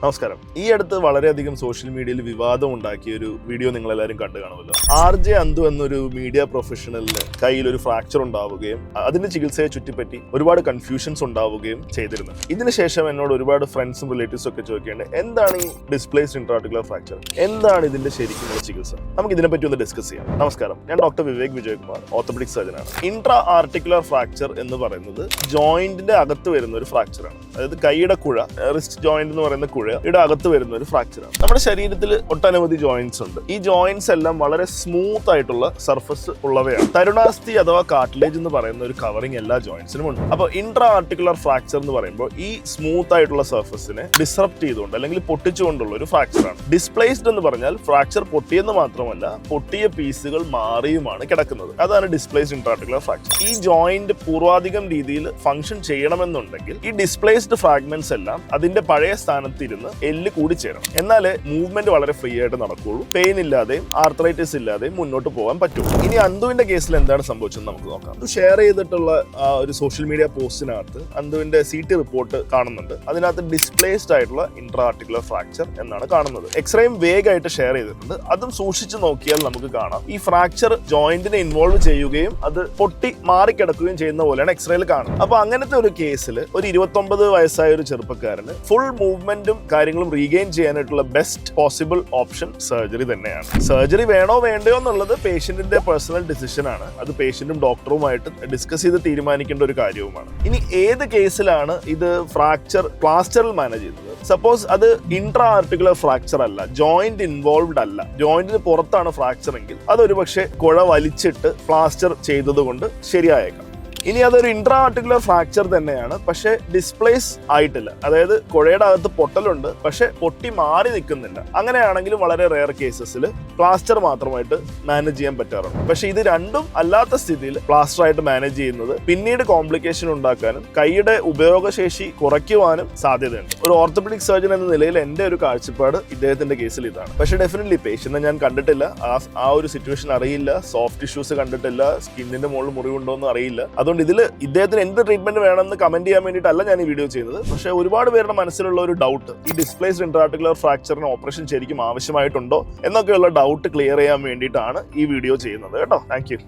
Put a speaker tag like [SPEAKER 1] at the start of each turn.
[SPEAKER 1] നമസ്കാരം. ഈ അടുത്ത് വളരെയധികം സോഷ്യൽ മീഡിയയിൽ വിവാദം ഉണ്ടാക്കിയ ഒരു വീഡിയോ നിങ്ങളെല്ലാവരും കണ്ടു കാണുമല്ലോ. RJ അന്തു എന്നൊരു മീഡിയ പ്രൊഫഷണലിന് കയ്യിൽ ഒരു ഫ്രാക്ചർ ഉണ്ടാവുകയും അതിന്റെ ചികിത്സയെ ചുറ്റിപ്പറ്റി ഒരുപാട് കൺഫ്യൂഷൻസ് ഉണ്ടാവുകയും ചെയ്തിരുന്നു. ഇതിനുശേഷം എന്നോട് ഒരുപാട് ഫ്രണ്ട്സും റിലേറ്റീവ്സും ഒക്കെ ചോദിക്കേണ്ടത് എന്താണ് ഈ ഡിസ്പ്ലേസ്ഡ് ഇൻട്രാർട്ടിക്കുലർ ഫ്രാക്ചർ, എന്താണ് ഇതിന്റെ ശരിക്കുമുള്ള ചികിത്സ? നമുക്ക് ഇതിനെപ്പറ്റി ഒന്ന് ഡിസ്കസ് ചെയ്യാം. നമസ്കാരം, ഞാൻ ഡോക്ടർ വിവേക് വിജയകുമാർ, ഓർത്തോപെഡിക് സർജനാണ്. ഇൻട്രാ ആർട്ടിക്കുലർ ഫ്രാക്ചർ എന്ന് പറയുന്നത് ജോയിന്റിന്റെ അകത്ത് വരുന്ന ഒരു ഫ്രാക്ചറാണ്. അതായത് കൈയുടെ കുഴ, റിസ്റ്റ് ജോയിന്റ് എന്ന് പറയുന്ന കുഴയുടെ അകത്ത് വരുന്ന ഒരു ഫ്രാക്ചറാണ്. നമ്മുടെ ശരീരത്തിൽ ഒട്ടനവധി ജോയിന്റ്സ് ഉണ്ട്. ഈ ജോയിന്റ്സ് എല്ലാം വളരെ സ്മൂത്ത് ആയിട്ടുള്ള സർഫസ് ഉള്ളവയാണ്. തരുണാസ്ഥി അഥവാ കാർട്ടിലേജ് എന്ന് പറയുന്ന ഒരു കവറിങ് എല്ലാ ജോയിന്റ്സിനും ഉണ്ട്. അപ്പോൾ ഇൻട്രാ ആർട്ടിക്കുലർ ഫ്രാക്ചർ എന്ന് പറയുമ്പോൾ ഈ സ്മൂത്ത് ആയിട്ടുള്ള സർഫസിനെ ഡിസ്റപ്റ്റ് ചെയ്തുകൊണ്ട് അല്ലെങ്കിൽ പൊട്ടിച്ചുകൊണ്ടുള്ള ഒരു ഫ്രാക്ചറാണ്. ഡിസ്പ്ലേസ്ഡ് എന്ന് പറഞ്ഞാൽ ഫ്രാക്ചർ പൊട്ടിയെന്ന് മാത്രമല്ല, പൊട്ടിയ പീസുകൾ മാറിയുമാണ് കിടക്കുന്നത്. അതാണ് ഡിസ്പ്ലേസ്ഡ് ഇൻട്രാ ആർട്ടിക്കുലർ ഫ്രാക്ചർ. ഈ ജോയിന്റ് പൂർവാധികം രീതിയിൽ ഫംഗ്ഷൻ ചെയ്യണമെന്നുണ്ടെങ്കിൽ ഈ ഡിസ്പ്ലേസ്ഡ് ഫ്രാഗ്മെന്റ്സ് എല്ലാം അതിന്റെ പഴയ സ്ഥാനത്തിരുന്ന് എല്ല് കൂടി ചേരണം. എന്നാലേ മൂവ്മെന്റ് വളരെ ഫ്രീ ആയിട്ട് നടക്കുകയുള്ളൂ. പെയിൻ ഇല്ലാതെയും ആർത്രൈറ്റിസ് ഇല്ലാതെയും മുന്നോട്ട് പോകാൻ പറ്റും. ഇനി അന്തുവിന്റെ കേസിൽ എന്താണ് സംഭവിച്ചത് നമുക്ക് നോക്കാം. അത് ഷെയർ ചെയ്തിട്ടുള്ള ഒരു സോഷ്യൽ മീഡിയ പോസ്റ്റിനകത്ത് അന്തുവിന്റെ CT റിപ്പോർട്ട് കാണുന്നുണ്ട്. അതിനകത്ത് ഡിസ്പ്ലേസ്ഡ് ആയിട്ടുള്ള ഇൻട്രാ ആർട്ടിക്കുലർ ഫ്രാക്ചർ എന്നാണ് കാണുന്നത്. എക്സ്റേയും വേഗമായിട്ട് ഷെയർ ചെയ്തിട്ടുണ്ട്. അതും സൂക്ഷിച്ച് നോക്കിയാൽ നമുക്ക് കാണാം ഈ ഫ്രാക്ചർ ജോയിന്റിനെ ഇൻവോൾവ് ചെയ്യുകയും അത് പൊട്ടി മാറിക്കിടക്കുകയും ചെയ്യുന്ന പോലെയാണ് എക്സ്റേയിൽ കാണുന്നത്. അപ്പൊ അങ്ങനത്തെ ഒരു കേസിൽ ഒരു 29 വയസ്സായ ഒരു ചെറുപ്പക്കാരന് ഫുൾ മൂവ്മെന്റും കാര്യങ്ങളും റീഗെയിൻ ചെയ്യാനായിട്ടുള്ള ബെസ്റ്റ് പോസിബിൾ ഓപ്ഷൻ സർജറി തന്നെയാണ്. സർജറി വേണോ വേണ്ടയോ എന്നുള്ളത് പേഷ്യന്റിന്റെ പേഴ്സണൽ ഡിസിഷൻ ആണ്. അത് പേഷ്യന്റും ഡോക്ടറുമായിട്ട് ഡിസ്കസ് ചെയ്ത് തീരുമാനിക്കേണ്ട ഒരു കാര്യവുമാണ്. ഇനി ഏത് കേസിലാണ് ഇത് ഫ്രാക്ചർ പ്ലാസ്റ്ററിൽ മാനേജ് ചെയ്യുന്നത്? സപ്പോസ് അത് ഇൻട്രാ ആർട്ടിക്കുലർ ഫ്രാക്ചർ അല്ല, ജോയിന്റ് ഇൻവോൾവ്ഡ് അല്ല, ജോയിന്റിന് പുറത്താണ് ഫ്രാക്ചർ എങ്കിൽ അതൊരു പക്ഷേ കുഴ വലിച്ചിട്ട് പ്ലാസ്റ്റർ ചെയ്തത് കൊണ്ട് ശരിയായേക്കാം. ഇനി അതൊരു ഇൻട്രാ ആർട്ടിക്കുലർ ഫ്രാക്ചർ തന്നെയാണ്, പക്ഷെ ഡിസ്പ്ലേസ് ആയിട്ടില്ല. അതായത് കുഴയുടെ അകത്ത് പൊട്ടലുണ്ട്, പക്ഷെ പൊട്ടി മാറി നിൽക്കുന്നില്ല. അങ്ങനെയാണെങ്കിൽ വളരെ റെയർ കേസസിൽ പ്ലാസ്റ്റർ മാത്രമായിട്ട് മാനേജ് ചെയ്യാൻ പറ്റാറുണ്ട്. പക്ഷെ ഇത് രണ്ടും അല്ലാത്ത സ്ഥിതിയിൽ പ്ലാസ്റ്റർ ആയിട്ട് മാനേജ് ചെയ്യുന്നത് പിന്നീട് കോംപ്ലിക്കേഷൻ ഉണ്ടാക്കാനും കൈയുടെ ഉപയോഗശേഷി കുറയ്ക്കുവാനും സാധ്യതയുണ്ട്. ഒരു ഓർത്തോപെഡിക് സർജൻ എന്ന നിലയിൽ എൻ്റെ ഒരു കാഴ്ചപ്പാട് ഇദ്ദേഹത്തിന്റെ കേസിൽ ഇതാണ്. പക്ഷെ ഡെഫിനറ്റ്ലി പേഷ്യന്റിനെ ഞാൻ കണ്ടിട്ടില്ല, ആ ഒരു സിറ്റുവേഷൻ അറിയില്ല, സോഫ്റ്റ് ടിഷ്യൂസ് കണ്ടിട്ടില്ല, സ്കിന്നിന്റെ മുകളിൽ മുറിവുണ്ടോ എന്ന് അറിയില്ല. അതുകൊണ്ട് ഇതിൽ ഇദ്ദേഹത്തിന് എന്ത് ട്രീറ്റ്മെന്റ് വേണമെന്ന് കമന്റ് ചെയ്യാൻ വേണ്ടിയിട്ടല്ല ഞാൻ ഈ വീഡിയോ ചെയ്യുന്നത്. പക്ഷേ ഒരുപാട് പേരുടെ മനസ്സിലുള്ള ഒരു ഡൗട്ട്, ഈ ഡിസ്പ്ലേസ്ഡ് ഇൻട്രാർട്ടിക്കുലർ ഫ്രാക്ചറിന് ഓപ്പറേഷൻ ശരിക്കും ആവശ്യമായിട്ടുണ്ടോ എന്നൊക്കെയുള്ള ഡൗട്ട് ക്ലിയർ ചെയ്യാൻ വേണ്ടിയിട്ടാണ് ഈ വീഡിയോ ചെയ്യുന്നത് കേട്ടോ. Thank you.